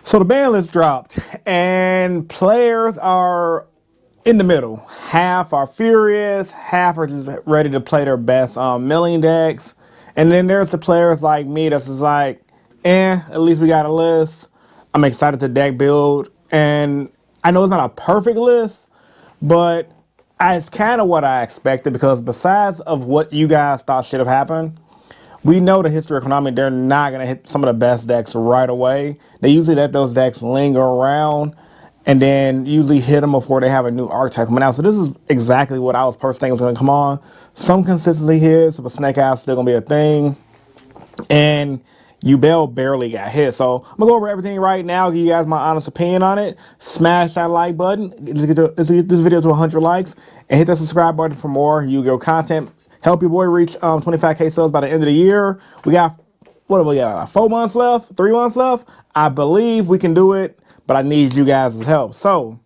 So the ban list dropped, and players are in the middle. Half are furious, half are just ready to play their best milling decks, and then there's the players like me that's just like, at least we got a list. I'm excited to deck build, and I know it's not a perfect list, but it's kind of what I expected because besides of what you guys thought should have happened, we know the history of Konami, they're not going to hit some of the best decks right away. They usually let those decks linger around and then usually hit them before they have a new archetype coming out. So this is exactly what I was personally thinking was going to come on. Some consistency here, so the Snake Eyes still going to be a thing. And Yugioh barely got hit. So I'm going to go over everything right now, give you guys my honest opinion on it. Smash that like button. Let's get this video to 100 likes. And hit that subscribe button for more Yu-Gi-Oh content. Help your boy reach 25K subs by the end of the year. We got, what do we got, 4 months left? 3 months left? I believe we can do it, but I need you guys' help. So,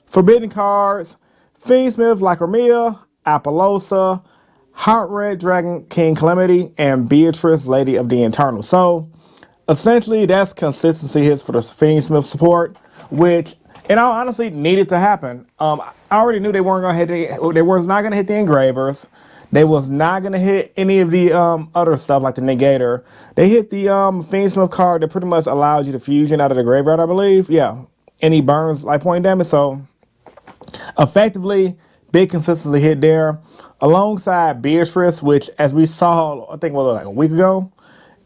forbidden cards, Fiendsmith, Lacrimea, Apollosa, Heart Red Dragon King Calamity, and Beatrice, Lady of the Eternal. So, essentially, that's consistency hits for the Fiendsmith support, which, in all honesty, needed to happen. I already knew they weren't going to hit they was not going to hit the engravers. They was not going to hit any of the other stuff like the Negator. They hit the Fiendsmith card that pretty much allows you to fusion out of the graveyard, I believe. Yeah. And he burns life point damage. So, effectively, big consistency hit there. Alongside Beatrice, which, as we saw, I think, like a week ago,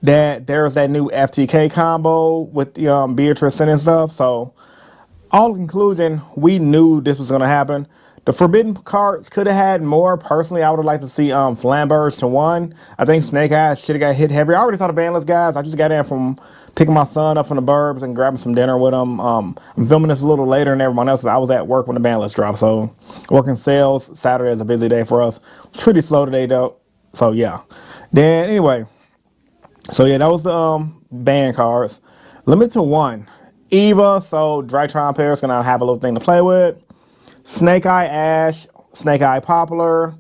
that there's that new FTK combo with the Beatrice and stuff. So, all in conclusion, we knew this was going to happen. The forbidden cards could have had more. Personally, I would have liked to see Flamberge to 1. I think Snake Eyes should have got hit heavier. I already saw the Banlist guys. I just got in from picking my son up from the burbs and grabbing some dinner with him. I'm filming this a little later than everyone else. I was at work when the Banlist dropped. So, working sales. Saturday is a busy day for us. Pretty slow today, though. So, yeah. Then, anyway. So, yeah, that was the ban cards. Limit to 1. Eva, so Drytron Pair is going to have a little thing to play with. Snake Eye Ash, Snake Eye Poplar,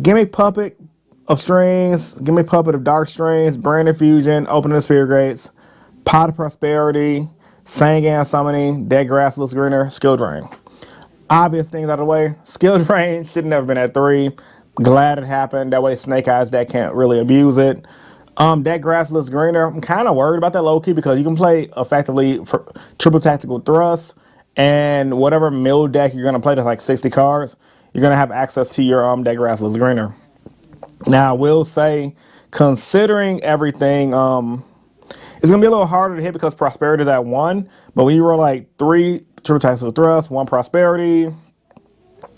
Gimmick Puppet of Strings, Gimmick Puppet of Dark Strings, Brand Infusion, Opening the Spirit Gates, Pot of Prosperity, Sangan Summoning, Dead Grass Looks Greener, Skill Drain. Obvious things out of the way. Skill Drain should have never been at 3. Glad it happened. That way Snake Eyes that can't really abuse it. That Grass Looks Greener, I'm kind of worried about that low-key because you can play effectively for triple tactical thrust, and whatever mill deck you're going to play that's like 60 cards, you're going to have access to your That Grass Looks Greener. Now, I will say, considering everything, it's going to be a little harder to hit because Prosperity is at 1, but when you roll like 3 triple tactical thrust, 1 Prosperity,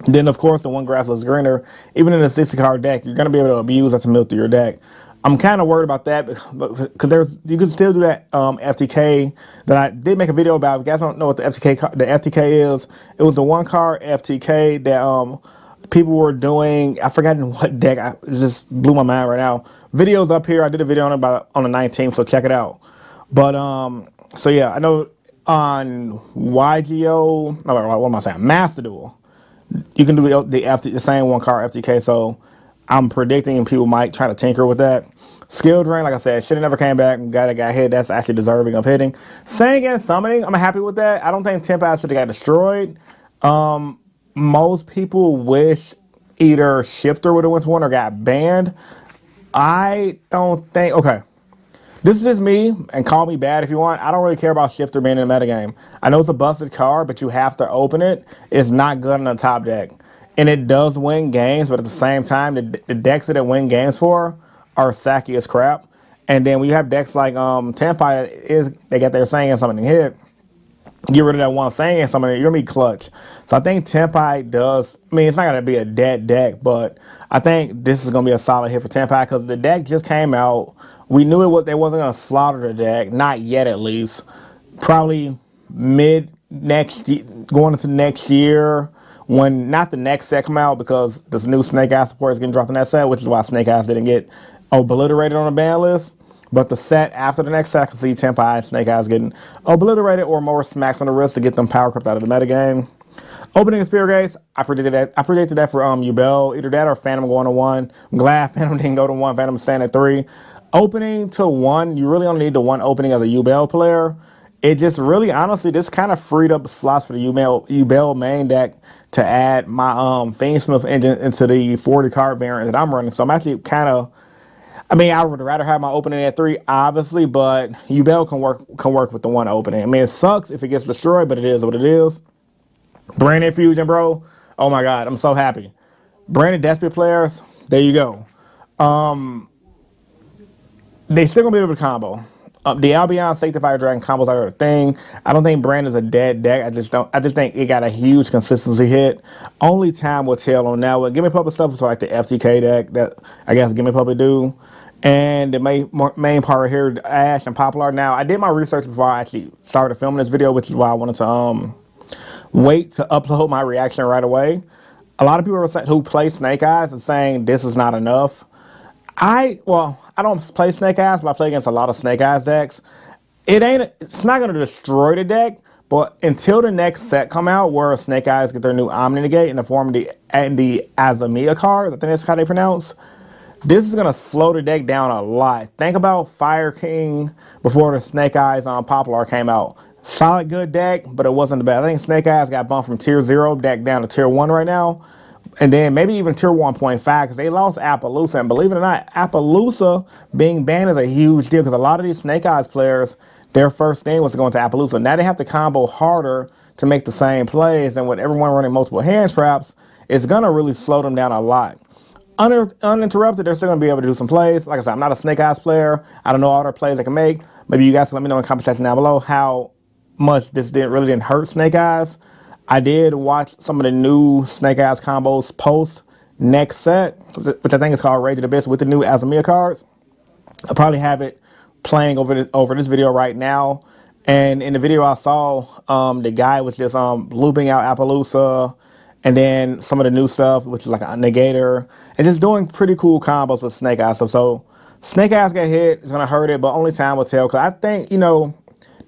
then of course the 1 Grass Looks Greener, even in a 60 card deck, you're going to be able to abuse that to mill through your deck. I'm kind of worried about that because you can still do that FTK that I did make a video about. If you guys don't know what the FTK is, it was the 1 card FTK that people were doing. I forgot in what deck. It just blew my mind right now. Video's up here. I did a video on it on the 19th, so check it out. But so yeah, I know on Yugioh, what am I saying? Master Duel, you can do the same 1 card FTK. So I'm predicting people might try to tinker with that. Skill Drain, like I said, should have never came back. Guy that got hit, that's actually deserving of hitting. Sangan Summoning, I'm happy with that. I don't think Tempai should have got destroyed. Most people wish either Shifter would have went to 1 or got banned. I don't think, okay. This is just me, and call me bad if you want. I don't really care about Shifter being in the metagame. I know it's a busted card, but you have to open it. It's not good on the top deck. And it does win games, but at the same time, the decks that it win games for are sacky as crap. And then when you have decks like Tempai, they got their Sangan Summoning hit. Get rid of that 1 Sangan Summoning, you're going to be clutch. So I think Tempai does, I mean, it's not going to be a dead deck, but I think this is going to be a solid hit for Tempai because the deck just came out. We knew they wasn't going to slaughter the deck, not yet at least. Probably mid next, going into next year. When not the next set come out because this new Snake Eyes support is getting dropped in that set, which is why Snake Eyes didn't get obliterated on the ban list. But the set after the next set, I can see Tempai and Snake Eyes getting obliterated or more smacks on the wrist to get them power crept out of the metagame. Opening of Spirit Gates, I predicted that. I predicted that for Yugioh. Either that or Phantom going to 1. I'm glad Phantom didn't go to 1. Phantom staying at 3. Opening to 1, you really only need the 1 opening as a Yugioh player. it just really honestly this kind of freed up slots for the Yubel main deck to add my Fiendsmith engine into the 40 card variant that I'm running. So I'm actually kind of, I mean, I would rather have my opening at 3, obviously, but Yubel can work with the one opening. I mean, it sucks if it gets destroyed, but it is what it is. Branded Fusion, bro. Oh my god, I'm so happy. Branded Desperate players, there you go. They still gonna be able to combo. The Albion Sanctifier Dragon combos are a thing. I don't think Brand is a dead deck. I just don't. I just think it got a huge consistency hit. Only time will tell on that one. Gimme Puppet stuff is like the FTK deck that I guess Gimme Puppet do. And the main part here, Ash and Poplar. Now I did my research before I actually started filming this video, which is why I wanted to wait to upload my reaction right away. A lot of people who play Snake Eyes are saying this is not enough. I don't play Snake Eyes, but I play against a lot of Snake Eyes decks. It's not gonna destroy the deck, but until the next set come out, where Snake Eyes get their new Omni Negate in the form of the Azamiya cards, I think that's how they pronounce. This is gonna slow the deck down a lot. Think about Fire King before the Snake Eyes on Popular came out. Solid good deck, but it wasn't the best. I think Snake Eyes got bumped from tier 0 deck down to tier 1 right now. And then maybe even tier 1.5 because they lost Appaloosa. And believe it or not, Appaloosa being banned is a huge deal because a lot of these Snake Eyes players, their first thing was to go into Appaloosa. Now they have to combo harder to make the same plays. And with everyone running multiple hand traps, it's going to really slow them down a lot. Uninterrupted, they're still going to be able to do some plays. Like I said, I'm not a Snake Eyes player. I don't know all their plays they can make. Maybe you guys can let me know in the comment section down below how much this didn't hurt Snake Eyes. I did watch some of the new Snake Eyes combos post next set, which I think is called Rage of the Abyss with the new Azamiya cards. I'll probably have it playing over this video right now. And in the video I saw, the guy was just looping out Appaloosa and then some of the new stuff, which is like a negator, and just doing pretty cool combos with Snake Eyes stuff. So Snake Eyes get hit, it's gonna hurt it, but only time will tell. Cause I think,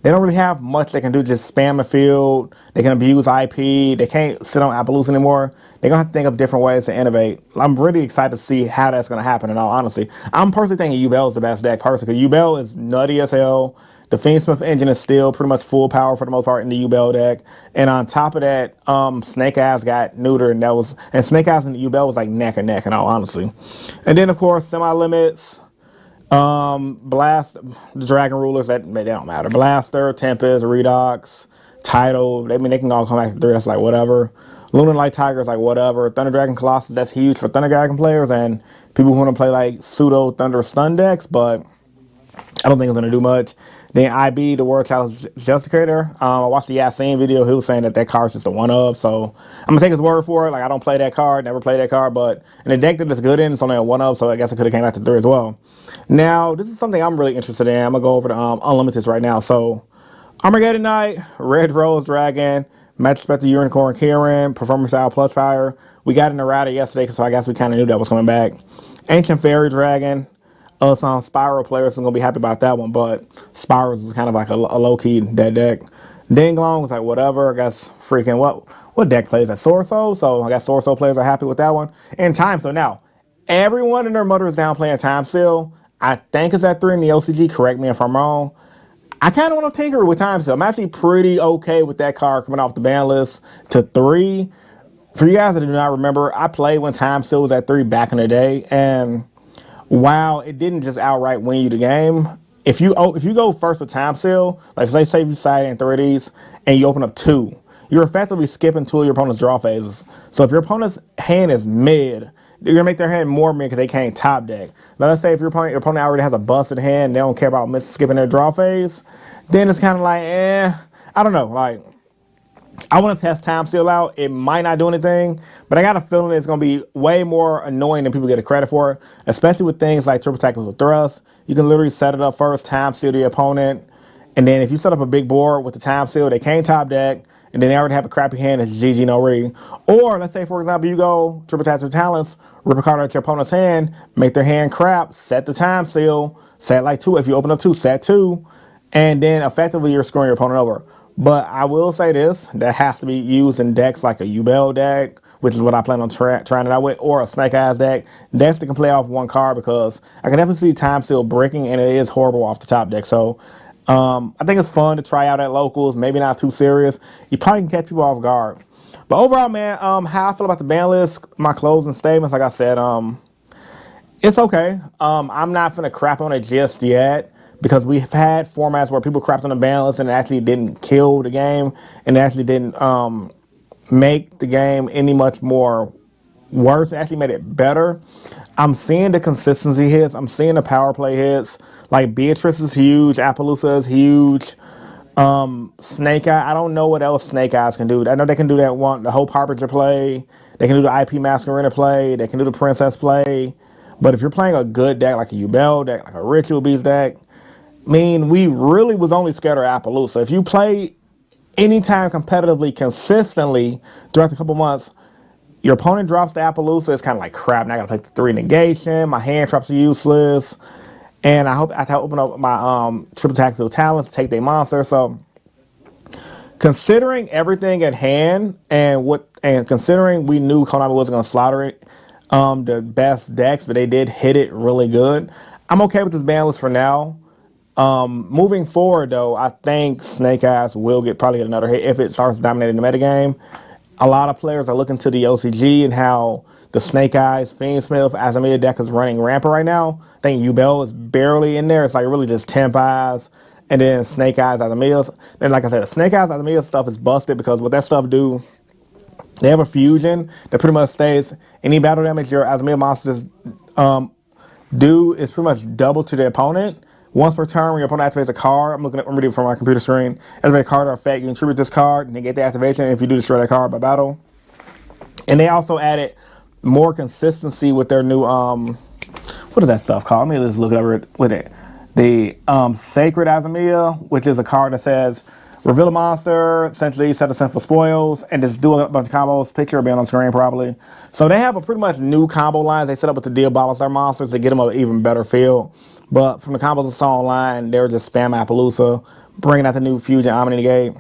they don't really have much they can do. Just spam the field. They can abuse IP. They can't sit on Appaloosa anymore. They're going to have to think of different ways to innovate. I'm really excited to see how that's going to happen, in all honesty. I'm personally thinking Yubel is the best deck, personally, because Yubel is nutty as hell. The Fiendsmith engine is still pretty much full power for the most part in the Yubel deck. And on top of that, Snake Eyes got neutered, and Snake Eyes and Yubel was like neck and neck, in all honesty. And then, of course, Semi-Limits. Blast, the Dragon Rulers, they don't matter. Blaster, Tempest, Redox, Tidal, they can all come back to 3, that's like whatever. Lunar Light Tiger is like whatever. Thunder Dragon Colossus, that's huge for Thunder Dragon players and people who want to play like pseudo Thunder Stun decks, but I don't think it's going to do much. Then IB, the World Challenge Justicator. I watched the Yassine video. He was saying that card's just a one-of. So I'm going to take his word for it. Like, I don't play that card, never play that card. But in the deck that it's good in, it's only a one-of. So I guess it could have came out to 3 as well. Now, this is something I'm really interested in. I'm going to go over the Unlimiteds right now. So Armageddon Knight, Red Rose Dragon, Match Spectre Unicorn Kieran, Performance Style Plus Fire. We got in the router yesterday, so I guess we kind of knew that was coming back. Ancient Fairy Dragon. Some Spiral players are going to be happy about that one, but Spirals is kind of like a low-key dead deck. Dinglong was like, whatever. I guess freaking, what deck plays that? Sorso? So I guess Sorso players are happy with that one. And Time Seal. Now, everyone and their mother is down playing Time Seal. I think it's at 3 in the OCG. Correct me if I'm wrong. I kind of want to tinker with Time Seal. I'm actually pretty okay with that card coming off the ban list to 3. For you guys that do not remember, I played when Time Seal was at 3 back in the day, and wow, it didn't just outright win you the game. If you go first with Time Seal, like let's say you side in 3 of these and you open up 2, you're effectively skipping 2 of your opponent's draw phases. So if your opponent's hand is mid, you're gonna make their hand more mid because they can't top deck. Now let's say if your opponent already has a busted hand, they don't care about skipping their draw phase, then it's kind of like, I don't know, like. I want to test Time Seal out. It might not do anything, but I got a feeling it's going to be way more annoying than people get credit for, especially with things like Triple Tactical Thrust. You can literally set it up first, Time Seal the opponent, and then if you set up a big board with the Time Seal, they can't top deck, and then they already have a crappy hand, it's GG no re. Or let's say, for example, you go Triple Tactical Talents, rip a card out your opponent's hand, make their hand crap, set the Time Seal, set like 2. If you open up 2, set 2, and then effectively you're screwing your opponent over. But I will say this, that has to be used in decks like a Yubel deck, which is what I plan on trying it out with, or a Snake Eyes deck. Decks that can play off 1 card, because I can definitely see Time Seal breaking, and it is horrible off the top deck. So I think it's fun to try out at locals, maybe not too serious. You probably can catch people off guard. But overall, man, how I feel about the ban list, my closing statements, like I said, it's okay. I'm not gonna crap on it just yet because we've had formats where people crapped on the ban list and it actually didn't kill the game and it actually didn't make the game any much more worse. It actually made it better. I'm seeing the consistency hits. I'm seeing the power play hits. Like Beatrice is huge. Appaloosa is huge. Snake Eye. I don't know what else Snake Eyes can do. I know they can do that one, the Hope Harbinger play. They can do the IP Masquerade play. They can do the Princess play. But if you're playing a good deck like a Yugioh deck, like a Ritual Beast deck, I mean, we really was only scared of Appaloosa. If you play anytime competitively, consistently throughout the couple months, your opponent drops the Appaloosa, it's kind of like crap. Now I gotta play the 3 negation. My hand traps are useless. And I hope I can open up my triple tactical talents to take their monster. So considering everything at hand and considering we knew Konami wasn't gonna slaughter it, the best decks, but they did hit it really good. I'm okay with this ban list for now. Moving forward, though, I think Snake Eyes will probably get another hit if it starts dominating the metagame. A lot of players are looking to the OCG and how the Snake Eyes, Fiendsmith, Azamia deck is running rampant right now. I think Yubel is barely in there. It's like really just Temp Eyes and then Snake Eyes, Azamias. And like I said, the Snake Eyes, Azamia stuff is busted because what that stuff do, they have a fusion that pretty much stays any battle damage your Azamia monsters do is pretty much double to the opponent. Once per turn, when your opponent activates a card, I'm reading from my computer screen. Activate a card or effect, you can tribute this card and then get the activation if you do destroy that card by battle. And they also added more consistency with their new what is that stuff called? Let me just look it over with it. The Sacred Azamia, which is a card that says reveal a monster, essentially set a sinful spoils, and just do a bunch of combos. Picture being on screen probably. So they have a pretty much new combo lines they set up with the deal balance their monsters to get them an even better feel. But from the combos I saw online, they were just spam Appaloosa, bringing out the new Fusion Omni Gate,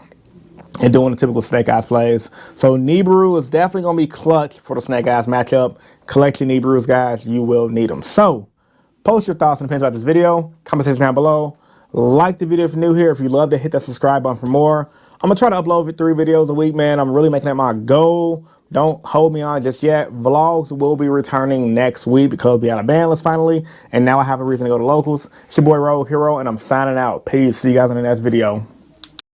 and doing the typical Snake Eyes plays. So Nibiru is definitely going to be clutch for the Snake Eyes matchup. Collect your Nibiru's, guys. You will need them. So post your thoughts and opinions about this video. Comment section down below. Like the video if you're new here. If you love to hit that subscribe button for more. I'm going to try to upload 3 videos a week, man. I'm really making that my goal. Don't hold me on just yet. Vlogs will be returning next week because we had a ban list finally. And now I have a reason to go to locals. It's your boy Rogue Hero, and I'm signing out. Peace. See you guys in the next video.